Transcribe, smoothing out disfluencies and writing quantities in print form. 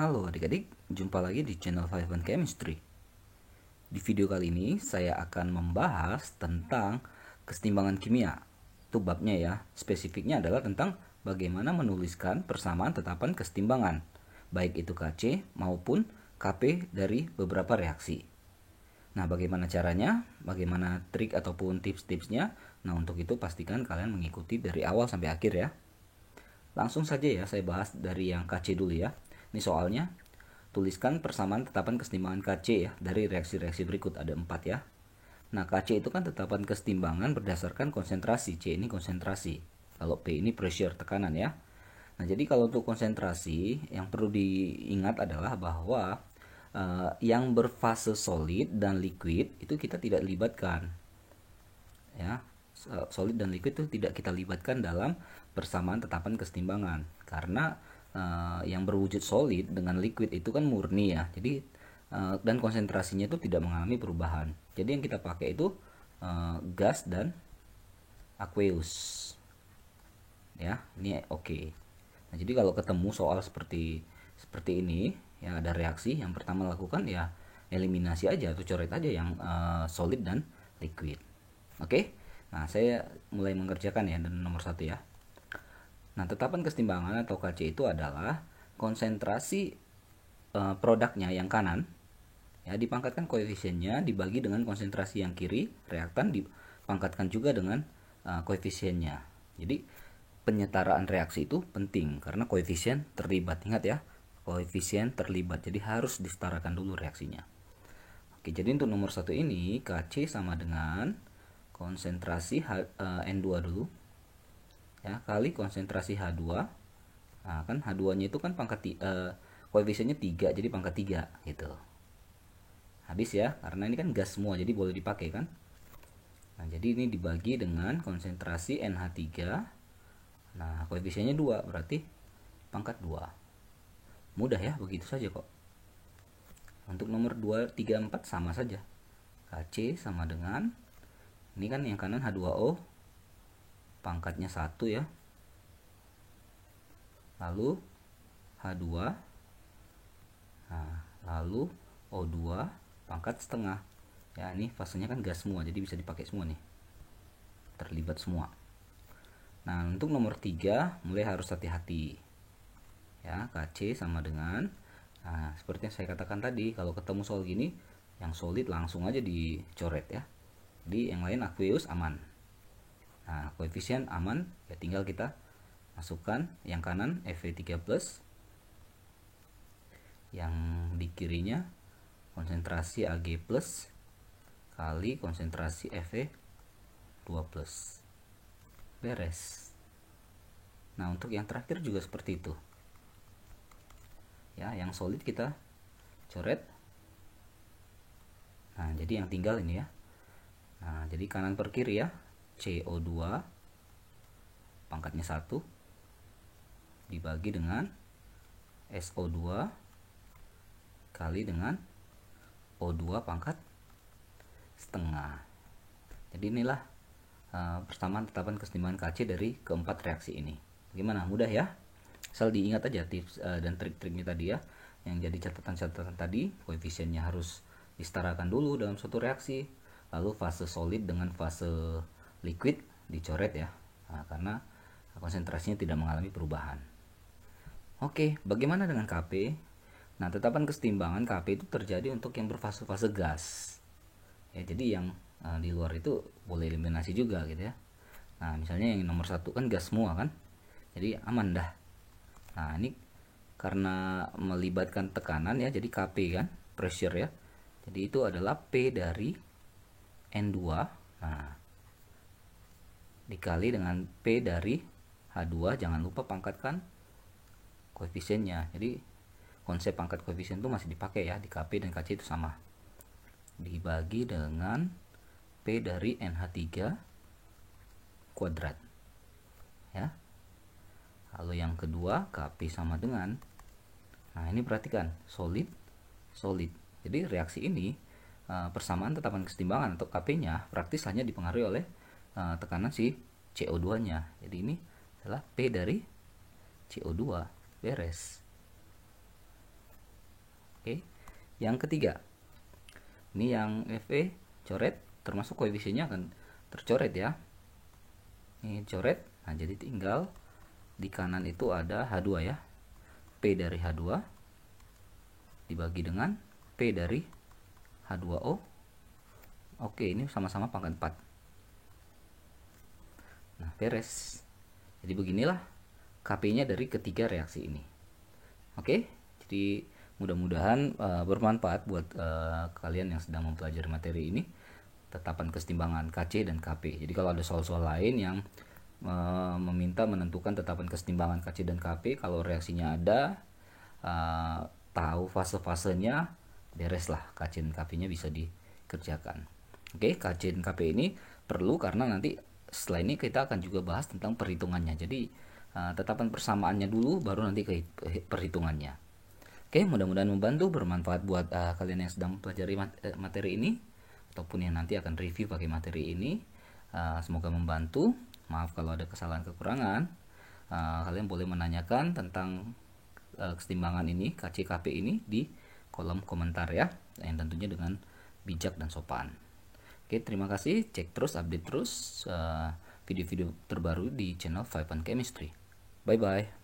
Halo adik-adik, jumpa lagi di channel Five One Chemistry. Di video kali ini saya akan membahas tentang kesetimbangan kimia. Itu babnya ya, spesifiknya adalah tentang bagaimana menuliskan persamaan tetapan kesetimbangan, baik itu Kc maupun Kp dari beberapa reaksi. Nah, bagaimana caranya, bagaimana trik ataupun tips-tipsnya? Nah, untuk itu pastikan kalian mengikuti dari awal sampai akhir ya. Langsung saja ya, saya bahas dari yang Kc dulu ya. Ini soalnya, tuliskan persamaan tetapan kesetimbangan Kc ya, dari reaksi-reaksi berikut, ada 4 ya. Nah, Kc itu kan tetapan kesetimbangan berdasarkan konsentrasi. C ini konsentrasi, kalau P ini pressure, tekanan ya. Nah, jadi kalau untuk konsentrasi, yang perlu diingat adalah bahwa yang berfase solid dan liquid itu kita tidak libatkan ya. Solid dan liquid itu tidak kita libatkan dalam persamaan tetapan kesetimbangan, karena yang berwujud solid dengan liquid itu kan murni ya. Jadi dan konsentrasinya itu tidak mengalami perubahan. Jadi yang kita pakai itu gas dan aqueous ya. Ini oke. Nah, jadi kalau ketemu soal seperti ini ya, ada reaksi, yang pertama lakukan ya eliminasi aja atau coret aja yang solid dan liquid. Oke. Nah, saya mulai mengerjakan ya, dan nomor 1 ya. Nah, tetapan kesetimbangan atau Kc itu adalah konsentrasi produknya yang kanan ya, dipangkatkan koefisiennya dibagi dengan konsentrasi yang kiri, reaktan dipangkatkan juga dengan koefisiennya. Jadi penyetaraan reaksi itu penting karena koefisien terlibat. Ingat ya, koefisien terlibat, jadi harus disetarakan dulu reaksinya. Oke, jadi untuk nomor 1 ini Kc sama dengan konsentrasi N2 dulu ya, kali konsentrasi H2. Nah, kan H2 nya itu kan koefisiennya 3, jadi pangkat 3 gitu. Habis ya, karena ini kan gas semua, jadi boleh dipakai kan. Nah, jadi ini dibagi dengan konsentrasi NH3. Nah, koefisiennya 2, berarti pangkat 2. Mudah ya, begitu saja kok. Untuk nomor 2, 3, 4 sama saja. Kc sama dengan, ini kan yang kanan H2O, pangkatnya 1 ya. Lalu H2. Nah, lalu O2 pangkat setengah. Ya, ini fasenya kan gas semua, jadi bisa dipakai semua nih. Terlibat semua. Nah, untuk nomor 3 mulai harus hati-hati. Ya, Kc sama dengan, nah, seperti yang saya katakan tadi, kalau ketemu soal gini, yang solid langsung aja dicoret ya. Jadi yang lain aqueous aman. Nah, koefisien aman ya, tinggal kita masukkan yang kanan Fe3+, yang di kirinya konsentrasi Ag+ kali konsentrasi Fe2+. Beres. Nah, untuk yang terakhir juga seperti itu. Ya, yang solid kita coret. Nah, jadi yang tinggal ini ya. Nah, jadi kanan per kiri ya. CO2 pangkatnya 1 dibagi dengan SO2 kali dengan O2 pangkat setengah. Jadi inilah persamaan tetapan kesetimbangan Kc dari keempat reaksi ini. Gimana? Mudah ya? Asal diingat aja tips dan trik-triknya tadi ya. Yang jadi catatan-catatan tadi, koefisiennya harus disetarakan dulu dalam suatu reaksi. Lalu fase solid dengan fase liquid dicoret ya. Nah, karena konsentrasinya tidak mengalami perubahan. Oke, bagaimana dengan Kp? Nah, tetapan kesetimbangan Kp itu terjadi untuk yang berfase-fase gas. Ya, jadi yang di luar itu boleh eliminasi juga gitu ya. Nah, misalnya yang nomor 1 kan gas semua kan. Jadi aman dah. Nah, ini karena melibatkan tekanan ya, jadi Kp kan, pressure ya. Jadi itu adalah P dari N2. Nah, dikali dengan P dari H2, jangan lupa pangkatkan koefisiennya. Jadi konsep pangkat koefisien itu masih dipakai ya, di Kp dan Kc itu sama. Dibagi dengan P dari NH3 kuadrat. Ya. Lalu yang kedua, Kp sama dengan, nah ini perhatikan, solid, solid. Jadi reaksi ini persamaan tetapan kesetimbangan atau Kp-nya praktis hanya dipengaruhi oleh tekanan si CO2-nya. Jadi ini adalah P dari CO2. Beres. Yang ketiga, ini yang Fe coret, termasuk koefisiennya akan tercoret ya. Ini coret, nah jadi tinggal di kanan itu ada H2 ya. P dari H2 dibagi dengan P dari H2O. Oke, ini sama-sama pangkat 4. Nah, beres. Jadi beginilah KP-nya dari ketiga reaksi ini. Oke, jadi mudah-mudahan bermanfaat buat kalian yang sedang mempelajari materi ini, tetapan kesetimbangan KC dan KP. Jadi kalau ada soal-soal lain yang meminta menentukan tetapan kesetimbangan KC dan KP, kalau reaksinya ada, tahu fase-fasenya, bereslah KC dan KP-nya bisa dikerjakan. Oke, KC dan KP ini perlu karena nanti setelah ini kita akan juga bahas tentang perhitungannya. Jadi tetapan persamaannya dulu, baru nanti ke perhitungannya. Oke, mudah-mudahan membantu, bermanfaat buat kalian yang sedang mempelajari materi ini, ataupun yang nanti akan review pakai materi ini. Semoga membantu. Maaf kalau ada kesalahan kekurangan. Kalian boleh menanyakan tentang kesetimbangan ini, KC-KP ini di kolom komentar ya, yang tentunya dengan bijak dan sopan. Oke, terima kasih. Cek terus, update terus video-video terbaru di channel 5 Chemistry. Bye-bye.